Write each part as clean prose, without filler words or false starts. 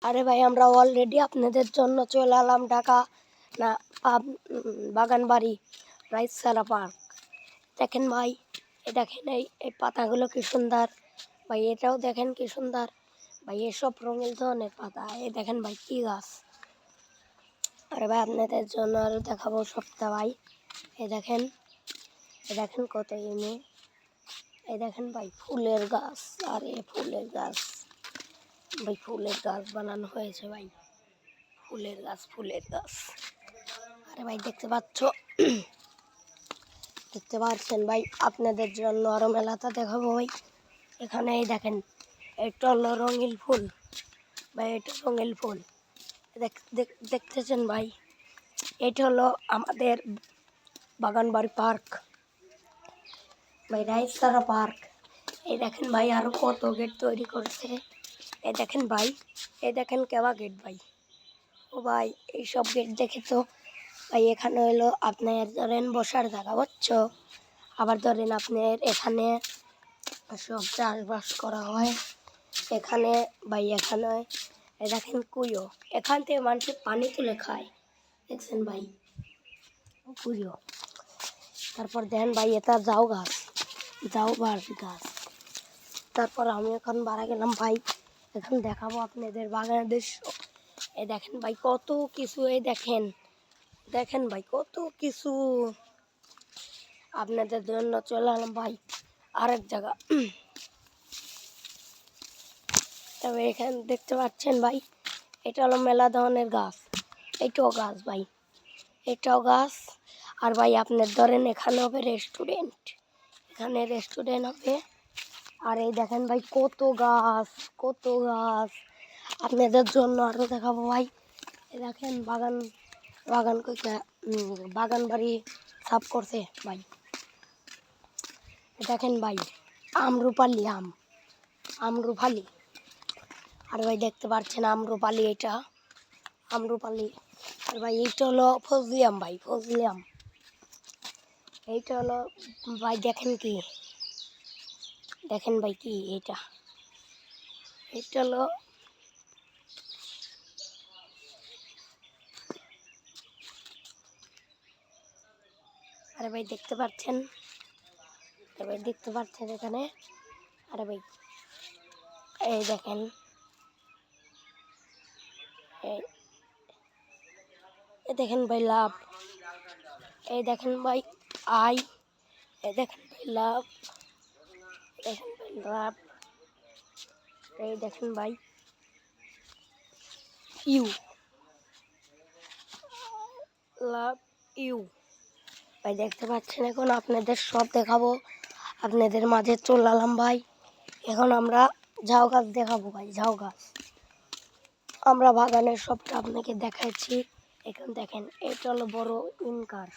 আরে ভাই আমরা অলরেডি আপনাদের জন্য চলে এলাম ঢাকা না বাগানবাড়ি রাইসারা পার্ক। দেখেন ভাই, দেখেন এই পাতাগুলো কি সুন্দর ভাই, এটাও দেখেন কি সুন্দর ভাই, এসব রঙিন ধরনের পাতা। এই দেখেন ভাই কি গাছ। আরে ভাই আপনাদের জন্য আরো দেখাবো সবটা ভাই। এই দেখেন কত এমে। এই দেখেন ভাই ফুলের গাছ, আরে ফুলের গাছ ভাই, ফুলের গাছ বানানো হয়েছে ভাই, ফুলের গাছ। আরে ভাই দেখতে পাচ্ছেন ভাই, আপনাদের জন্য আরো মেলাটা দেখাবো ভাই। এখানে এই দেখেন, এটা হলো রঙিন ফুল ভাই, এটা রঙিন ফুল দেখতেছেন ভাই। এটা হলো আমাদের বাগানবাড়ি পার্ক ভাই, রাইসারা পার্ক। এই দেখেন ভাই আরো কত গেট তৈরি করছে। এই দেখেন ভাই, এই দেখেন কেবা গেট ভাই। ও ভাই এইসব গেট দেখে তো ভাই, এখানে হলো আপনার ধরেন বসার জায়গা, বুঝছো? আবার ধরেন আপনার এখানে সব চাষবাস করা হয় এখানে ভাই। এখানে দেখেন কুয়ো, এখান থেকে মানুষের পানি তুলে খায়, দেখছেন ভাই কুয়ো। তারপর দেখেন ভাই এটা জাউ গাছ গাছ। তারপর আমি এখন বাড়া গেলাম ভাই, এখন দেখাবো আপনাদের বাংলাদেশ। এই দেখেন ভাই কত কিছু, এই দেখেন ভাই কত কিছু আপনাদের জন্য চলে এলাম ভাই আরেক জায়গা। তবে এখানে দেখতে পাচ্ছেন ভাই, এটা হলো মেলা ধরনের গাছ। এটাও গাছ ভাই, এটাও গাছ। আর ভাই আপনার ধরেন এখানে হবে রেস্টুরেন্ট, এখানে রেস্টুরেন্ট হবে। আর এই দেখেন ভাই কত গাছ আপনাদের জন্য আরো দেখাবো ভাই। এই দেখেন বাগান বাড়ি সাফ করছে ভাই। দেখেন ভাই আমরুপালি আমরুপালি। আর ভাই দেখতে পাচ্ছেন আমরুপালি, এটা আমরুপালি। আর ভাই এইটা হলো ফজলিয়াম ভাই, এইটা হলো ভাই দেখেন ভাই কি এটা হলো আরে ভাই দেখতে পাচ্ছেন এখানে। আরে ভাই এই দেখেন, এই দেখেন ভাই লাভ, এই দেখেন ভাই আই, এই দেখেন ভাই লাভ, এই দেখেন ভাই ইউ লাভ ইউ ভাই। দেখতে পাচ্ছেন এখন আপনাদের সব দেখাবো, আপনাদের মাঝে চলে এলাম ভাই। এখন আমরা ঝাউ গাছ দেখাবো ভাই, ঝাউ গাছ। আমরা বাগানের সবটা আপনাকে দেখাচ্ছি। এখন দেখেন এটা হলো বড় ইন গাছ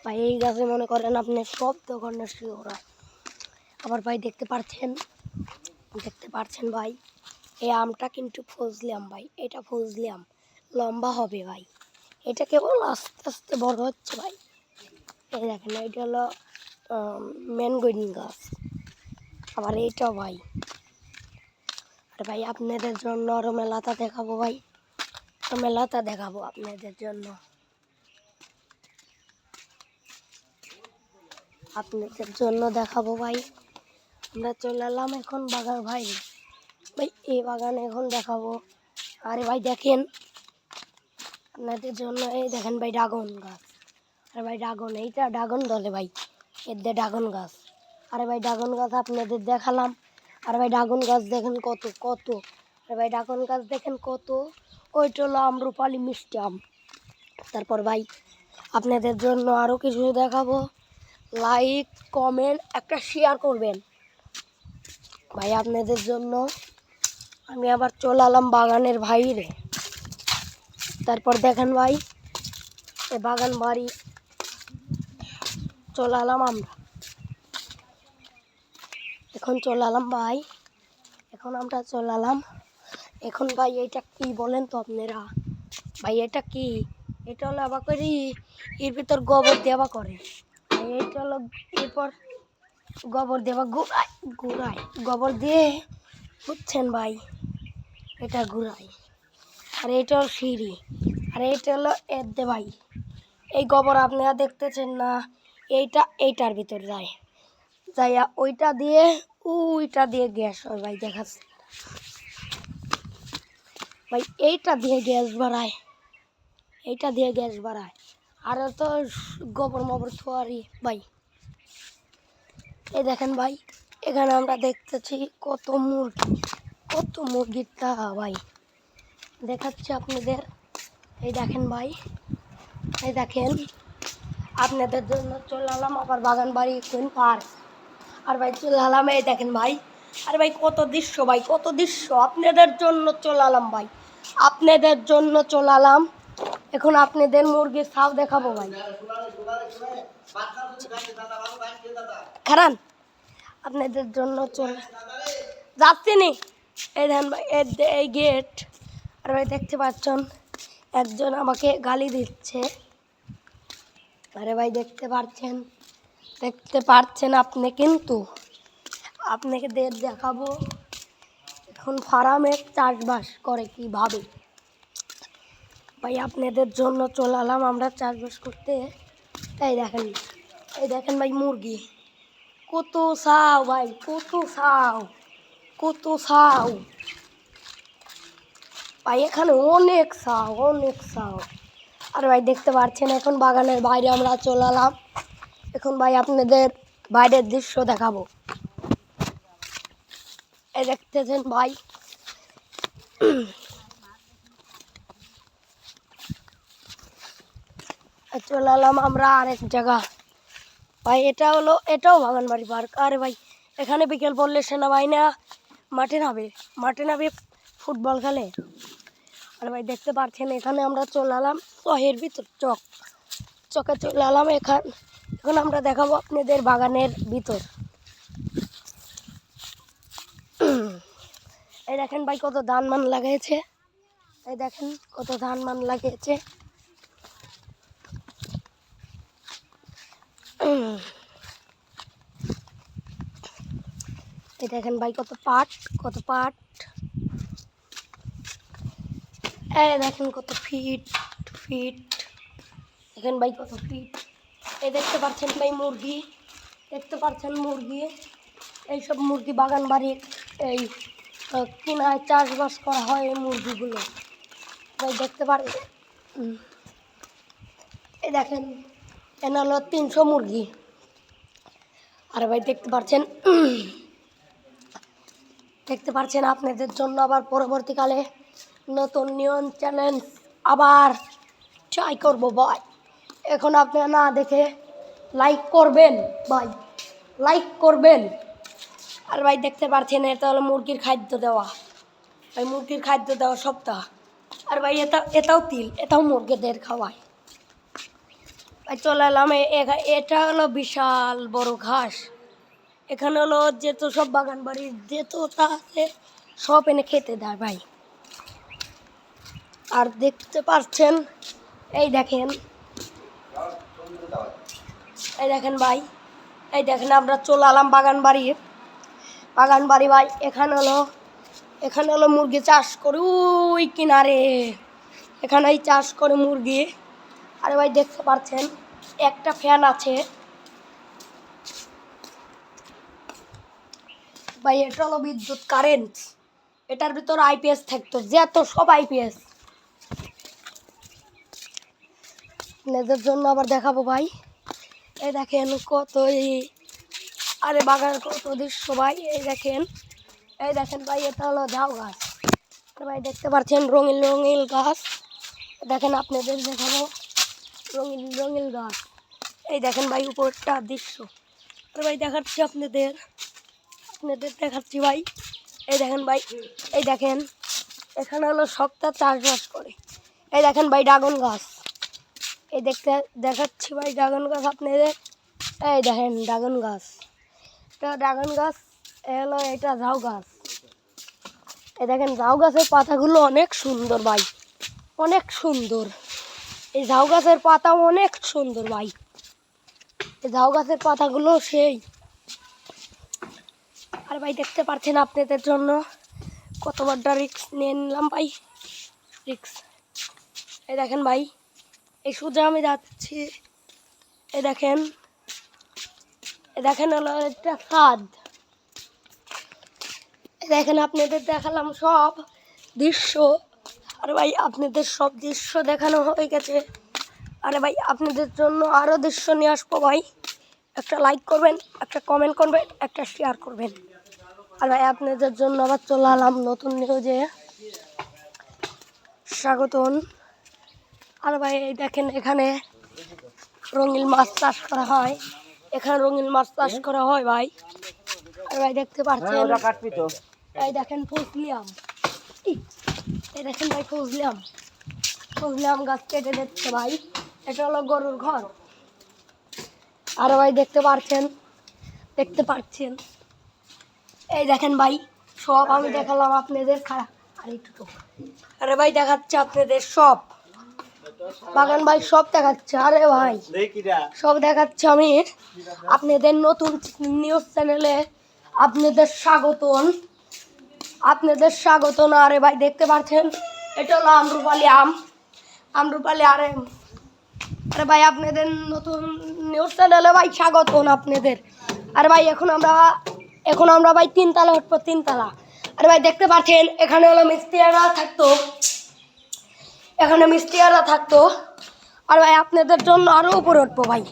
ভাই। এই গাছে মনে করেন আপনি সব ধরনের শিওরা। আবার ভাই দেখতে পাচ্ছেন ভাই, এই আমটা কিন্তু ফজলি আম ভাই, এটা ফজলি আম লম্বা হবে ভাই, এটা কেবল আস্তে আস্তে বড় হচ্ছে ভাই। এই দেখেন এটা হলো ম্যানগোইন গাছ। আবার এইটাও ভাই। আর ভাই আপনাদের জন্য আরো মেলাটা দেখাবো ভাই, আপনাদের জন্য দেখাবো ভাই। আমরা চলে এলাম এখন বাগান ভাই, এই বাগানে এখন দেখাবো। আরে ভাই দেখেন আপনাদের জন্য, এই দেখেন ভাই ড্রাগন গাছ। আরে ভাই এইটা ড্রাগন ধরে ভাই, এর দিয়ে ড্রাগন গাছ। আরে ভাই ড্রাগন গাছ আপনাদের দেখালাম। আর ভাই ড্রাগন গাছ দেখেন কত। আরে ভাই ড্রাগন গাছ দেখেন কত। ওইটা হলো আমরুপালি মিষ্টি আম। তারপর ভাই আপনাদের জন্য আরো কিছু দেখাবো, লাইক কমেন্ট একটা শেয়ার করবেন ভাই। আপনাদের জন্য আমি আবার চলে এলাম বাগানের বাইরে। তারপর দেখেন ভাই এই বাগান বাড়ি চলে এলাম আমরা, এখন চলে এলাম ভাই, এখন ভাই এটা কি বলেন তো আপনারা ভাই, এটা কি? এটা হলো আবার করি এর ভিতর গোবর দেওয়া করে, এইটা হলো এরপর গোবর দেওয়া গোড়ায় গোবর দিয়ে বুঝছেন ভাই। এটা ঘুরাই, আর এটা হলো সিঁড়ি, আর এইটা হলো এদ্দে ভাই। এই গোবর আপনারা দেখতেছেন না, এইটার ভিতর যায়, যাইয়া ওইটা দিয়ে গ্যাস হয় ভাই, দেখাচ্ছে ভাই। এইটা দিয়ে গ্যাস বাড়ায়, আর তো গোবর মোবর থোয়ারি ভাই। এই দেখেন ভাই, এখানে আমরা দেখতেছি কত মুরগির তা ভাই, দেখাচ্ছি আপনাদের। এই দেখেন ভাই, এই দেখেন আপনাদের জন্য চলে এলাম আবার বাগান বাড়ি কোন পার্ক। আর ভাই চলে এলাম, এই দেখেন ভাই, আর ভাই কত দৃশ্য আপনাদের জন্য চলে এলাম ভাই, এখন আপনাদের মুরগির ছাও দেখাবো ভাই। খারান আপনাদের জন্য চলে যাচ্ছি নি। এই দেখেন ভাই, এই গেট। আর ভাই দেখতে পাচ্ছেন একজন আমাকে গালি দিচ্ছে। আরে ভাই দেখতে পাচ্ছেন আপনি, কিন্তু আপনাকে দেখাবো এখন ফার্মের চাষবাস করে কিভাবে ভাই। আপনাদের জন্য চলে এলাম আমরা চাষবাস করতে। এই দেখেন ভাই, মুরগি কত ছাও ভাই, কত ছাও ভাই, এখানে অনেক ছাও। আর ভাই দেখতে পাচ্ছেন এখন বাগানের বাইরে আমরা চলে এলাম। এখন ভাই আপনাদের বাইরের দৃশ্য দেখাবো। এই দেখতেছেন ভাই, চলে এলাম আমরা আরেক জায়গা ভাই। এটাও বাগানবাড়ি পার্ক। আরে ভাই এখানে বিকেল পড়লে সেনাবাহিনী মাঠে নামে ফুটবল খেলে। আর ভাই দেখতে পাচ্ছেন এখানে আমরা চলে এলাম শহরের ভিতর, চকে চলে এলাম। এখন আমরা দেখাবো আপনাদের বাগানের ভিতর। এই দেখেন ভাই কত ধান মান লাগিয়েছে, এই দেখেন ভাই কত পাট, এই দেখেন কত ফিট, দেখেন ভাই কত ফিট। এই দেখতে পাচ্ছেন ভাই মুরগি, এইসব মুরগি বাগান বাড়ির এই কিনায় চাষবাস করা হয় এই মুরগিগুলো ভাই, দেখতে পাচ্ছেন। এই দেখেন এখানে হলো 300 মুরগি। আর ভাই দেখতে পাচ্ছেন আপনাদের জন্য আবার পরবর্তীকালে নতুন নিয়ম চ্যালেঞ্জ আবার ট্রাই করবো ভাই। এখন আপনারা না দেখে লাইক করবেন ভাই, আর ভাই দেখতে পাচ্ছেন এটা হলো মুরগির খাদ্য দেওয়া সপ্তাহ। আর ভাই এটাও তিল, এটাও মুরগিদের খাওয়ায় ভাই। চলে এলাম, এটা হলো বিশাল বড় ঘাস। এখানে হলো যেহেতু সব বাগান বাড়ির তা আছে, সব এনে খেতে দেয় ভাই। আর দেখতে পাচ্ছেন এই দেখেন ভাই, আমরা চলে এলাম বাগান বাড়ি ভাই। এখানে হলো মুরগি চাষ করে ওই কিনারে, এখানেই চাষ করে মুরগি। আরে ভাই দেখতে পাচ্ছেন একটা ফ্যান আছে ভাই, এটা হলো বিদ্যুৎ কারেন্ট। এটার ভিতর আইপিএস থাকতো, সব আইপিএস আপনাদের জন্য আবার দেখাবো ভাই। এই দেখেন আরে বাগান কত দৃশ্য ভাই। এই দেখেন ভাই, এটা হলো ঝাউ গাছ। আর ভাই দেখতে পাচ্ছেন রঙিন গাছ। দেখেন আপনাদের দেখাবো রঙিন গাছ। এই দেখেন ভাই উপরটা দৃশ্য। আর ভাই দেখাচ্ছি আপনাদের ভাই। এই দেখেন ভাই, এখানে হলো সপ্তাহ চাষবাস করে। এই দেখেন ভাই ড্রাগন গাছ, দেখাচ্ছি ভাই ড্রাগন গাছ আপনাদের। এই দেখেন ড্রাগন গাছ, এটা ঝাউ গাছ। এই দেখেন ঝাউ গাছের পাতাগুলো অনেক সুন্দর ভাই, এই ঝাউ গাছের পাতা অনেক সুন্দর ভাই, এই ঝাউ গাছের পাতাগুলো সেই। আর ভাই দেখতে পাচ্ছেন আপনাদের জন্য কত বড় রিক্স নিয়ে নিলাম ভাই, রিক্স। এই দেখেন ভাই, এই সোজা আমি যাচ্ছি, এই দেখেন হলো একটা ছাদ। দেখেন আপনাদের দেখালাম সব দৃশ্য। আরে ভাই আপনাদের সব দৃশ্য দেখানো হয়ে গেছে। আরে ভাই আপনাদের জন্য আরও দৃশ্য নিয়ে আসবো ভাই। একটা লাইক করবেন, একটা কমেন্ট করবেন, একটা শেয়ার করবেন। আর ভাই আপনাদের জন্য আবার চলে এলাম নতুন নিউজে, স্বাগতন। আর ভাই এই দেখেন এখানে রঙিন মাছ চাষ করা হয়, এখানে রঙিন মাছ চাষ করা হয় ভাই। আর ভাই দেখতে পাচ্ছেন, এই দেখেন ফজলি আম, এই দেখেন ভাই ফজলি আম গাছ কেটে দিচ্ছে ভাই। এটা হলো গরুর ঘর। আর ভাই দেখতে পাচ্ছেন, এই দেখেন ভাই সব আমি দেখালাম আপনাদের। আর একটু, আরে ভাই দেখাচ্ছে আপনাদের সব বাগান ভাই, সব দেখাচ্ছে। আরে ভাই সব দেখাচ্ছে আমি আপনাদের নতুন নিউজ চ্যানেলে আপনাদের স্বাগতন। আরে ভাই দেখতে পাচ্ছেন এটা হলো আমরুপালি। আরে ভাই আপনাদের নতুন নিউজ চ্যানেলে ভাই স্বাগতন আপনাদের। আরে ভাই এখন আমরা ভাই 3 তলা উঠবো, 3 তলা। আরে ভাই দেখতে পাচ্ছেন এখানে হলো মিস্ত্রিরা থাকতো। আর ভাই আপনাদের জন্য আরো উপরে উঠবো ভাই,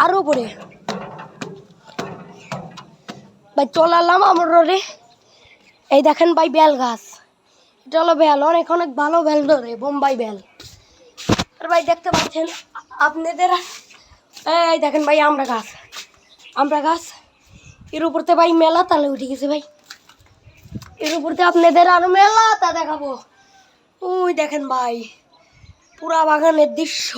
আরো উপরে ভাই চলে এলাম আমার রোডে। এই দেখেন ভাই বেল গাছ, এটা হলো বেল, অনেক ভালো বেল ধরে, বোম্বাই বেল। আর ভাই দেখতে পাচ্ছেন আপনাদের, এই দেখেন ভাই আমরা গাছ, এর উপরতে ভাই মেলা তালে উঠে গেছে ভাই। এর উপরতে আপনাদের আরো মেলা তা দেখাবো। ওই দেখেন ভাই পুরা বাগানের দৃশ্য।